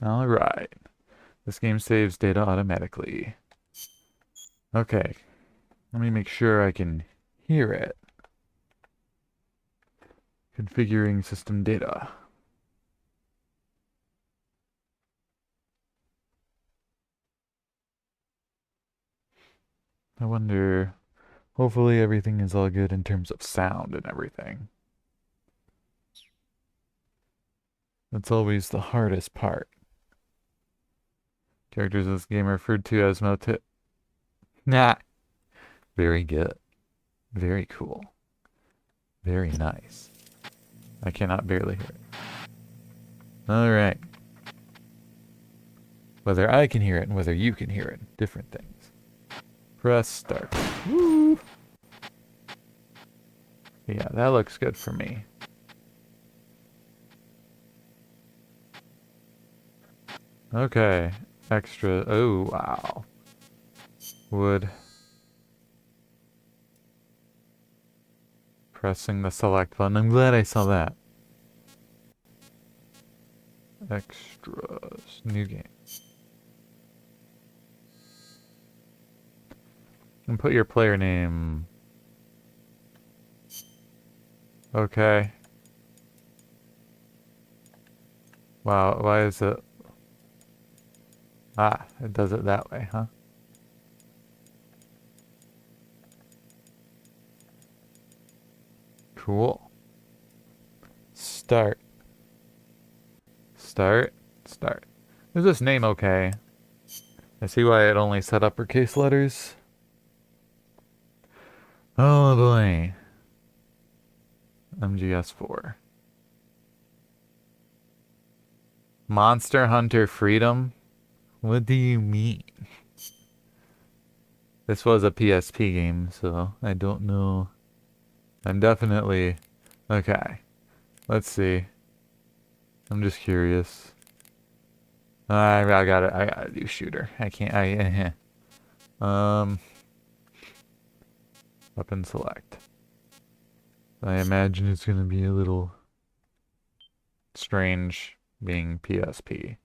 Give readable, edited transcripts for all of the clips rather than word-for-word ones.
Alright. This game saves data automatically. Okay. Let me make sure I can hear it. Configuring system data. I wonder... Hopefully everything is all good in terms of sound and everything. That's always the hardest part. Characters in this game are referred to as motif. Nah. Very good. Very cool. Very nice. I cannot barely hear it. Alright. Whether I can hear it and whether you can hear it. Different things. Press start. Woo! Yeah, that looks good for me. Okay. Extra. Oh, wow. Wood. Pressing the select button. I'm glad I saw that. Extras. New game. And put your player name. Okay. Wow, why is it... Ah, it does it that way, huh? Cool. Start. Start. Start. Is this name okay? I see why it only said uppercase letters. Oh boy. MGS4. Monster Hunter Freedom? What do you mean? This was a PSP game, so I don't know. I'm definitely... Okay. Let's see. I'm just curious. I gotta do shooter. I can't, weapon select. I imagine it's gonna be a little strange being PSP.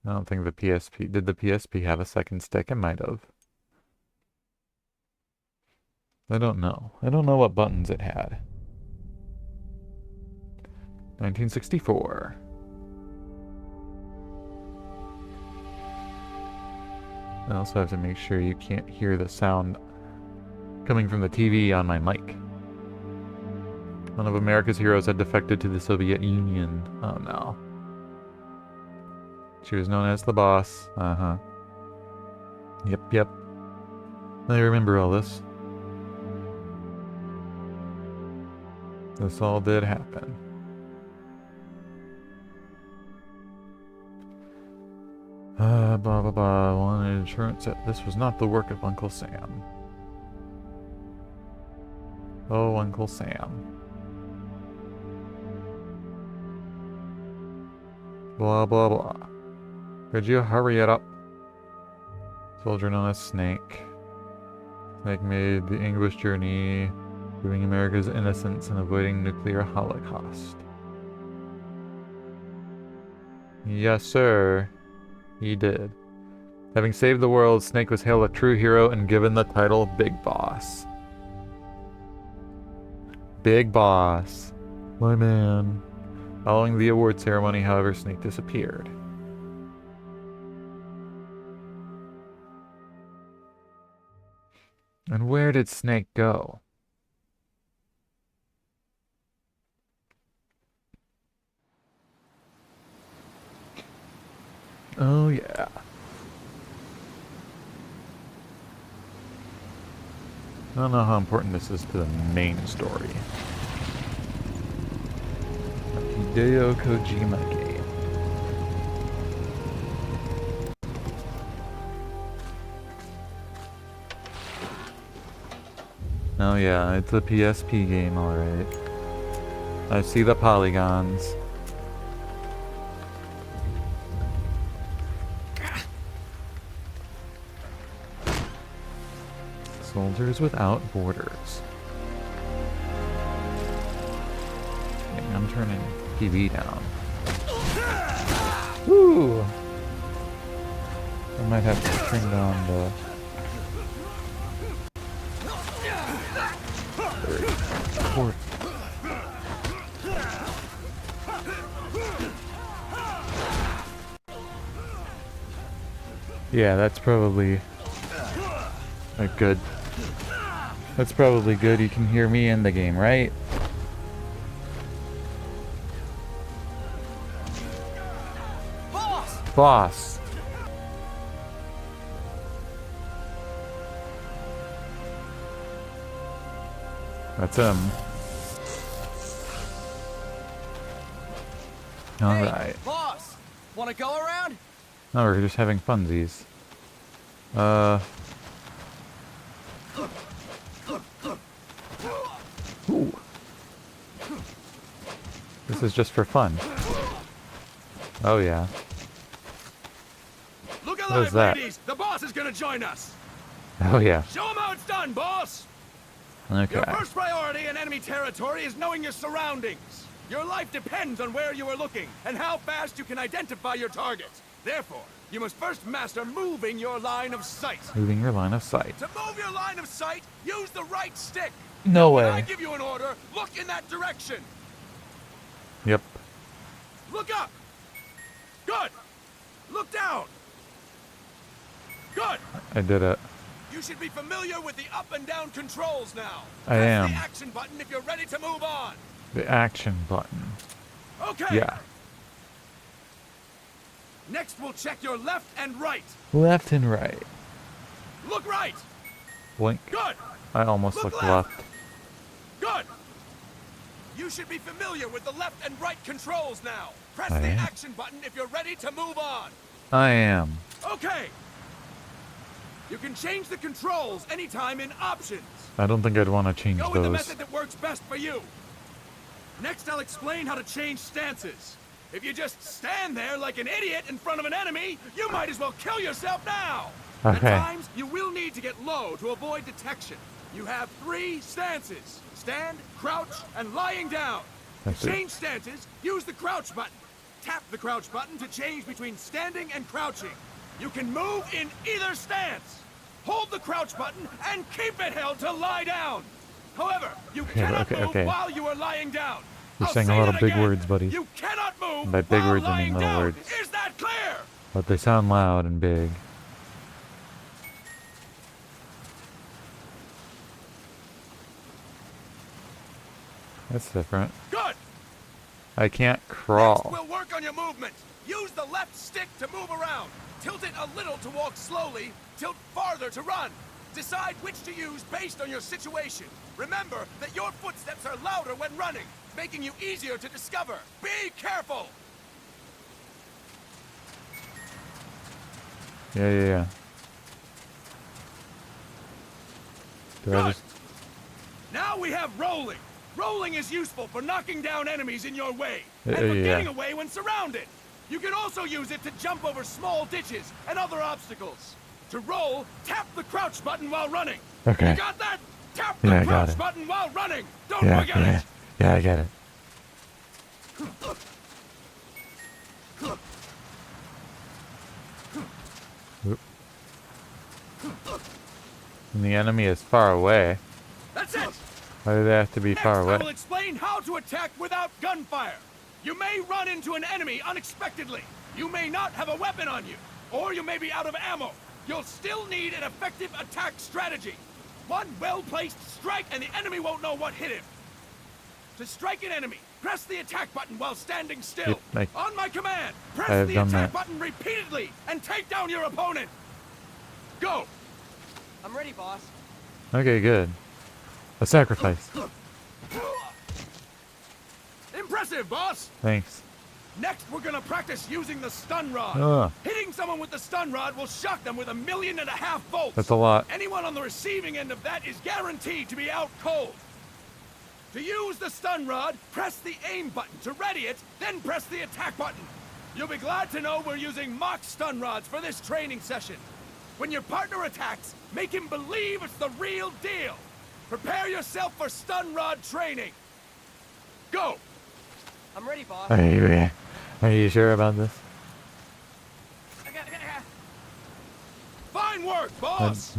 I don't think the PSP... Did the PSP have a second stick? It might have. I don't know. I don't know what buttons it had. 1964. I also have to make sure you can't hear the sound coming from the TV on my mic. One of America's heroes had defected to the Soviet Union. Oh no. She was known as the boss. Uh-huh. Yep. I remember all this. This all did happen. Blah blah blah. Wanted insurance. This was not the work of Uncle Sam. Oh, Uncle Sam. Blah blah blah. Could you hurry it up? Soldier known as Snake. Snake made the English journey, proving America's innocence and avoiding nuclear holocaust. Yes, sir. He did. Having saved the world, Snake was hailed a true hero and given the title Big Boss. Big Boss. My man. Following the award ceremony, however, Snake disappeared. And where did Snake go? Oh yeah. I don't know how important this is to the main story. A Hideo Kojima game. Oh yeah, it's a PSP game, alright. I see the polygons. Soldiers Without Borders. Okay, I'm turning TV down. Woo! might have to turn down the... Four. Yeah, that's probably a good. That's probably good. You can hear me in the game, right? Boss. That's him. All right. Boss, want to go around? No, we're just having funsies. Ooh. This is just for fun. Oh yeah. Look What is alive, that? ladies! The boss is gonna join us! Oh yeah. Show him how it's done, boss! Okay. Your first priority in enemy territory is knowing your surroundings. Your life depends on where you are looking and how fast you can identify your targets. Therefore, you must first master moving your line of sight. Moving your line of sight. To move your line of sight, use the right stick. No When I way. give you an order, look in that direction. Yep. Look up. Good. Look down. Good. I did it. You should be familiar with the up and down controls now. I Press am. the action button if you're ready to move on. The action button. Okay. Yeah. Next, we'll check your left and right. Left and right. Look right. Blink. Good. I almost Look looked left. left. Good. You should be familiar with the left and right controls now. Press I the am. action button if you're ready to move on. I am. Okay. You can change the controls anytime in options. I don't think I'd want to change Go with the those. method that works best for you. Next, I'll explain how to change stances. If you just stand there like an idiot in front of an enemy, you might as well kill yourself now. Okay. At times, you will need to get low to avoid detection. You have 3 stances: stand, crouch, and lying down. To That's it. change stances, use the crouch button. Tap the crouch button to change between standing and crouching. You can move in either stance. Hold the crouch button and keep it held to lie down. However, you cannot move okay. while you are lying down. You're I'll saying a say lot of that big again. words, buddy. You cannot move By big while words, I lying mean little down. words. Is that clear? But they sound loud and big. That's different. Good. I can't Next, crawl. we'll work on your movement. Use the left stick to move around. Tilt it a little to walk slowly. Tilt farther to run. Decide which to use based on your situation. Remember that your footsteps are louder when running, making you easier to discover. Be careful. Yeah. Do I Good. just... Now we have rolling. Rolling is useful for knocking down enemies in your way, and for Yeah. getting away when surrounded. You can also use it to jump over small ditches and other obstacles. To roll, tap the crouch button while running. Okay. You got that? Tap the Yeah, I got crouch it. button while running. Don't Yeah, forget yeah. it. Yeah, I get it. Oop. And the enemy is far away. That's it. Why do they have to be Next, far I will away? explain how to attack without gunfire. You may run into an enemy unexpectedly. You may not have a weapon on you, or you may be out of ammo. You'll still need an effective attack strategy. One well-placed strike and the enemy won't know what hit him. To strike an enemy, press the attack button while standing still. Yep, On my command, I press have the done attack that. button repeatedly and take down your opponent. Go. I'm ready, boss. Okay, good. A sacrifice. Impressive, boss. Thanks. Next, we're gonna practice using the stun rod. Ugh. Hitting someone with the stun rod will shock them with 1.5 million volts. That's a lot. Anyone on the receiving end of that is guaranteed to be out cold. To use the stun rod, press the aim button to ready it, then press the attack button. You'll be glad to know we're using mock stun rods for this training session. When your partner attacks, make him believe it's the real deal. Prepare yourself for stun rod training. Go. I'm ready, boss. Are you sure about this? work, boss!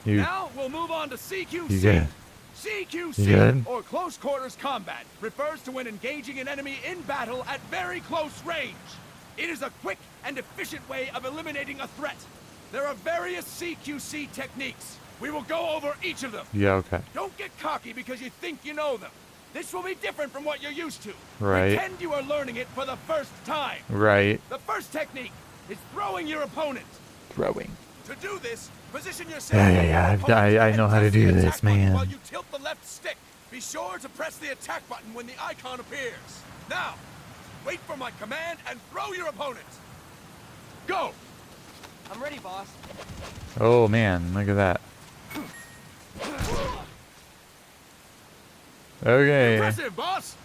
You, Now we'll move on to CQC. you good? CQC, You good? or Close Quarters Combat, refers to when engaging an enemy in battle at very close range. It is a quick and efficient way of eliminating a threat. There are various CQC techniques. We will go over each of them. Yeah, okay. Don't get cocky because you think you know them. This will be different from what you're used to. Right. Pretend you are learning it for the first time. Right. The first technique is throwing your opponent. Throwing. To do this, position yourself. Yeah, I know how to do this, man. While you tilt the left stick, be sure to press the attack button when the icon appears. Now, wait for my command and throw your opponent. Go! I'm ready, boss. Oh man, look at that. Okay. Impressive, boss!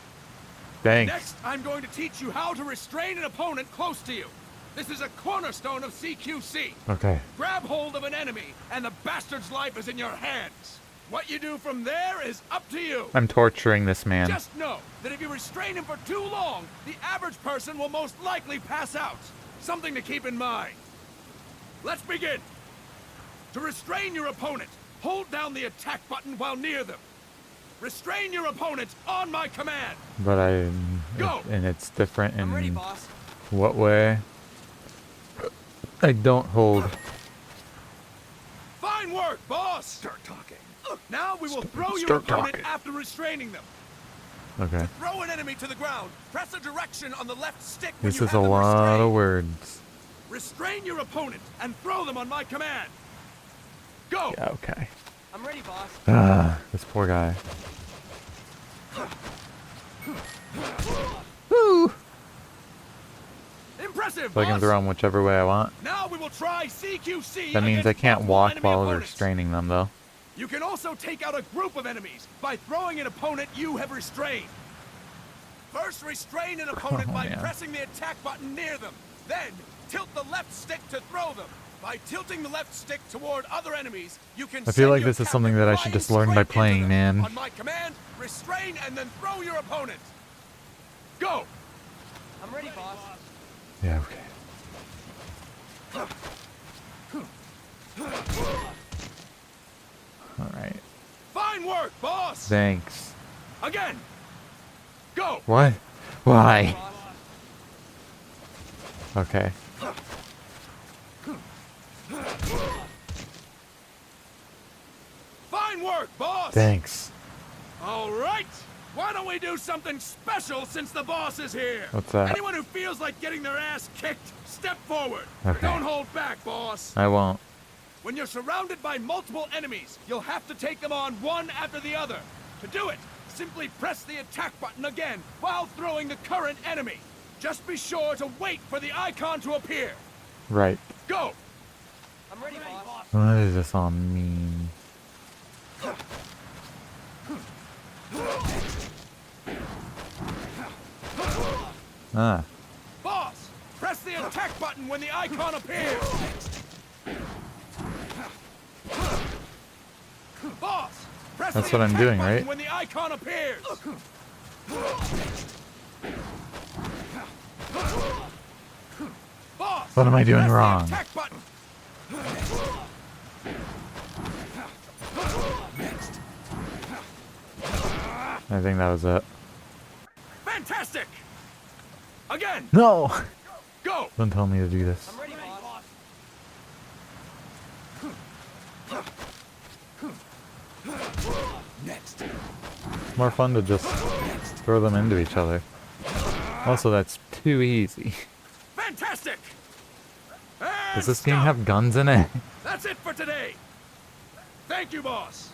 Thanks. Next, I'm going to teach you how to restrain an opponent close to you. This is a cornerstone of CQC. Okay. Grab hold of an enemy, and the bastard's life is in your hands. What you do from there is up to you. I'm torturing this man. Just know that if you restrain him for too long, the average person will most likely pass out. Something to keep in mind. Let's begin. To restrain your opponent, hold down the attack button while near them. Restrain your opponent on my command. But Go. and it's different in I'm ready, boss. what way? I don't hold. Fine work, boss. Start talking. Now we will throw your start opponent talking. after restraining them. Okay. Throw an enemy to the ground. Press a direction on the left stick when This you is have a them lot restrained. of words. Restrain your opponent and throw them on my command. Go. Yeah, okay. I'm ready, boss. Ah, this poor guy. Woo! Impressive, So I can boss. throw him whichever way I want. Now we will try CQC. That means I against can't multiple walk enemy while opponents. restraining them, though. You can also take out a group of enemies by throwing an opponent you have restrained. First, restrain an opponent Oh, by man. pressing the attack button near them. Then, tilt the left stick to throw them. By tilting the left stick toward other enemies, you can I feel send like your this is something captain that I should flying just learn by straight into playing, them. man. On my command, restrain and then throw your opponent. Go! I'm ready, boss. Yeah, okay. Alright. Fine work, boss! Thanks. Again! Go! What? Why? Boss. Okay. Fine work, boss! Thanks. All right! Why don't we do something special since the boss is here? What's that? Anyone who feels like getting their ass kicked, step forward. Okay. Don't hold back, boss. I won't. When you're surrounded by multiple enemies, you'll have to take them on one after the other. To do it, simply press the attack button again while throwing the current enemy. Just be sure to wait for the icon to appear. Right. Go! I'm ready, boss. What does this all mean? Ah. Boss, press the attack button when the icon appears. Boss, press That's the what I'm attack doing, button right? when the icon appears. Boss, What am I doing press the wrong? attack button. I think that was it. Fantastic. Again, No! go. Don't tell me to do this. I'm ready, boss. Next. It's more fun to just throw them into each other. Also, that's too easy. Fantastic. Does And this game stop. have guns in it? That's it for today. Thank you, boss.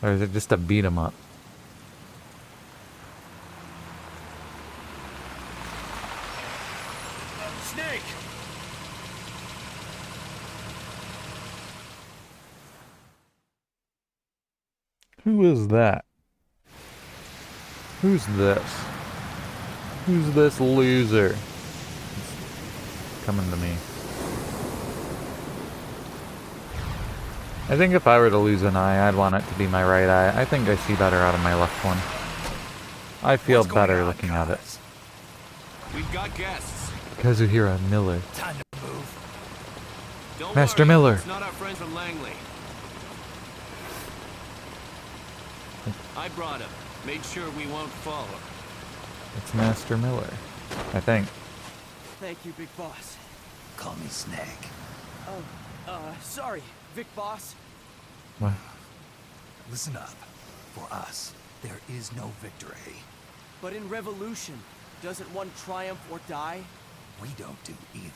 Or is it just a beat 'em up? Snake. Who is that? Who's this? Who's this loser? It's coming to me. I think if I were to lose an eye, I'd want it to be my right eye. I think I see better out of my left one. I feel What's going better on, looking at it. guys? We've got guests. Kazuhira Miller. Time to move. Don't Master worry, Miller. It's not our friend from Langley. I brought him. Made sure we won't follow. It's Master Miller, I think. Thank you, Big Boss. Call me Snake. Sorry, Vic Boss. What? Listen up. For us, there is no victory. But in Revolution, doesn't one triumph or die? We don't do either.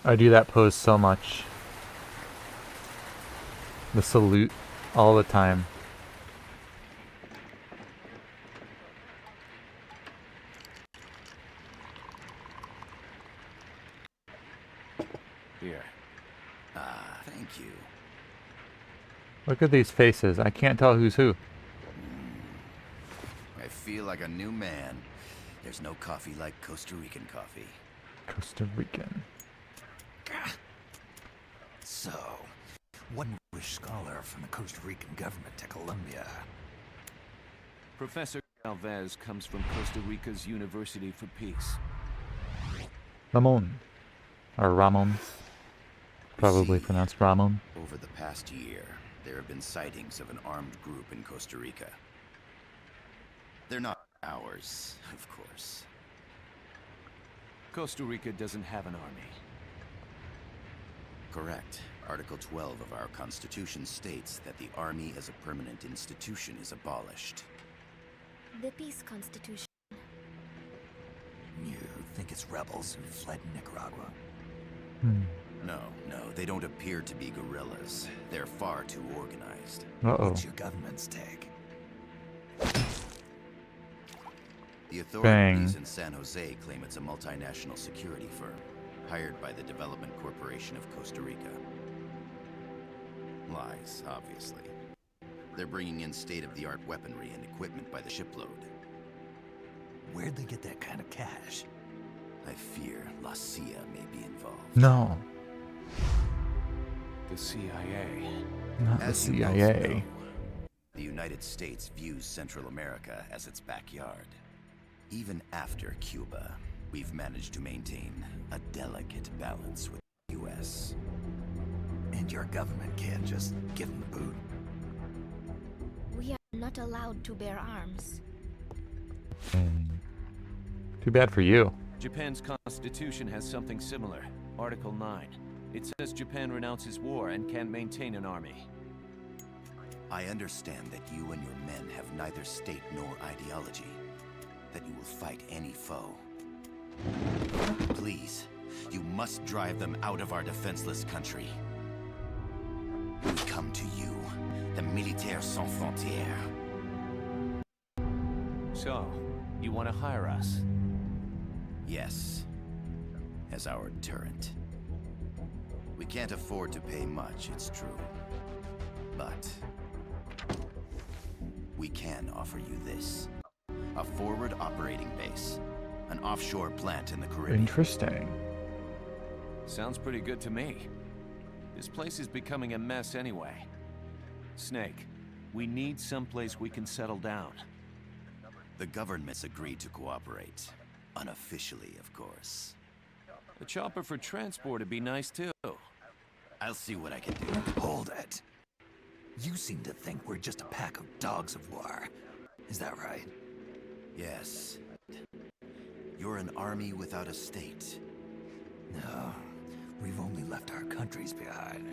I do that pose so much. The salute all the time. Here. Thank you. Look at these faces. I can't tell who's who. I feel like a new man. There's no coffee like Costa Rican coffee. Costa Rican. So, one English scholar from the Costa Rican government to Colombia. Professor Galvez comes from Costa Rica's University for Peace. Ramon. Or Ramon. Probably See, pronounced Ramon. over the past year, there have been sightings of an armed group in Costa Rica. They're not ours, of course. Costa Rica doesn't have an army. Correct. Article 12 of our Constitution states that the Army as a permanent institution is abolished. The Peace Constitution. You think it's rebels who fled Nicaragua? No, they don't appear to be guerrillas. They're far too organized. Uh-oh. What's your government's take? The Bang. authorities in San Jose claim it's a multinational security firm, hired by the Development Corporation of Costa Rica. Lies, obviously. They're bringing in state-of-the-art weaponry and equipment by the shipload. Where'd they get that kind of cash? I fear La CIA may be involved. No. The CIA. Not the As you both CIA. know, the United States views Central America as its backyard. Even after Cuba, we've managed to maintain a delicate balance with the U.S. And your government can't just give them the boot? We are not allowed to bear arms. Too bad for you. Japan's constitution has something similar. Article 9. It says Japan renounces war and can maintain an army. I understand that you and your men have neither state nor ideology. That you will fight any foe. Please, you must drive them out of our defenseless country. We come to you, the Militaires Sans Frontières. So, you want to hire us? Yes, as our deterrent. We can't afford to pay much, it's true. But we can offer you this. A forward operating base. An offshore plant in the Caribbean. Interesting. Sounds pretty good to me. This place is becoming a mess anyway. Snake, we need someplace we can settle down. The government's agreed to cooperate. Unofficially, of course. A chopper for transport would be nice too. I'll see what I can do. Hold it. You seem to think we're just a pack of dogs of war. Is that right? Yes. You're an army without a state. No, we've only left our countries behind.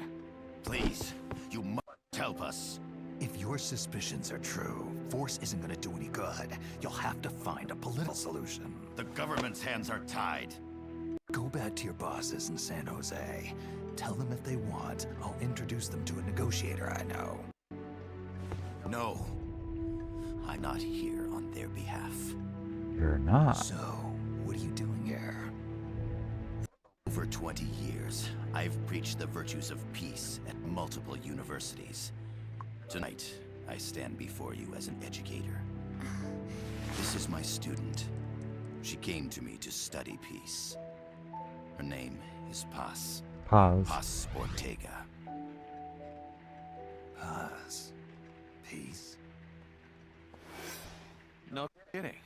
Please, you must help us. If your suspicions are true, force isn't gonna do any good. You'll have to find a political solution. The government's hands are tied. Go back to your bosses in San Jose. Tell them if they want, I'll introduce them to a negotiator I know. No, I'm not here on their behalf. You're not. So, what are you doing here? For 20 years, I've preached the virtues of peace at multiple universities. Tonight, I stand before you as an educator. This is my student. She came to me to study peace. Her name is Paz. Pause. Paz Ortega. Paz. Peace. No kidding.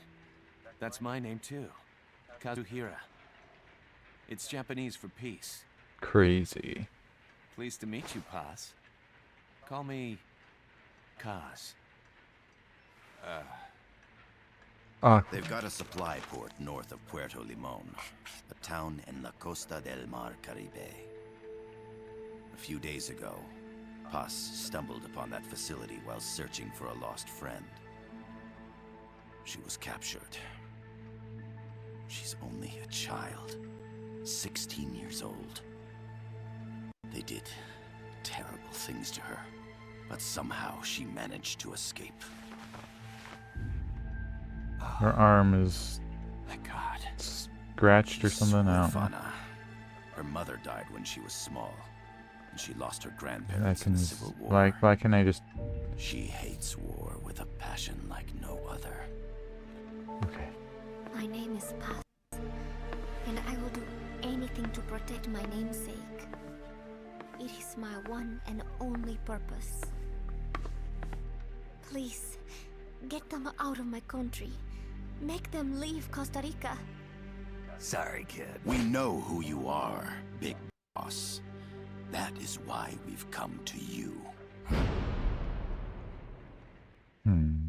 That's my name too. Kazuhira. It's Japanese for peace. Crazy. Pleased to meet you, Paz. Call me Kaz. Awkward. They've got a supply port north of Puerto Limon, a town in la Costa del Mar Caribe. A few days ago, Paz stumbled upon that facility while searching for a lost friend. She was captured. She's only a child, 16 years old. They did terrible things to her, but somehow she managed to escape. Her arm is Thank God. scratched or something. I don't know. Fana. Her mother died when she was small, and she lost her I grandparents can in the Civil War. why can I just? She hates war with a passion like no other. Okay. My name is Paz, and I will do anything to protect my namesake. It is my one and only purpose. Please, get them out of my country. Make them leave Costa Rica. Sorry, kid. We know who you are, Big Boss. That is why we've come to you. Hmm.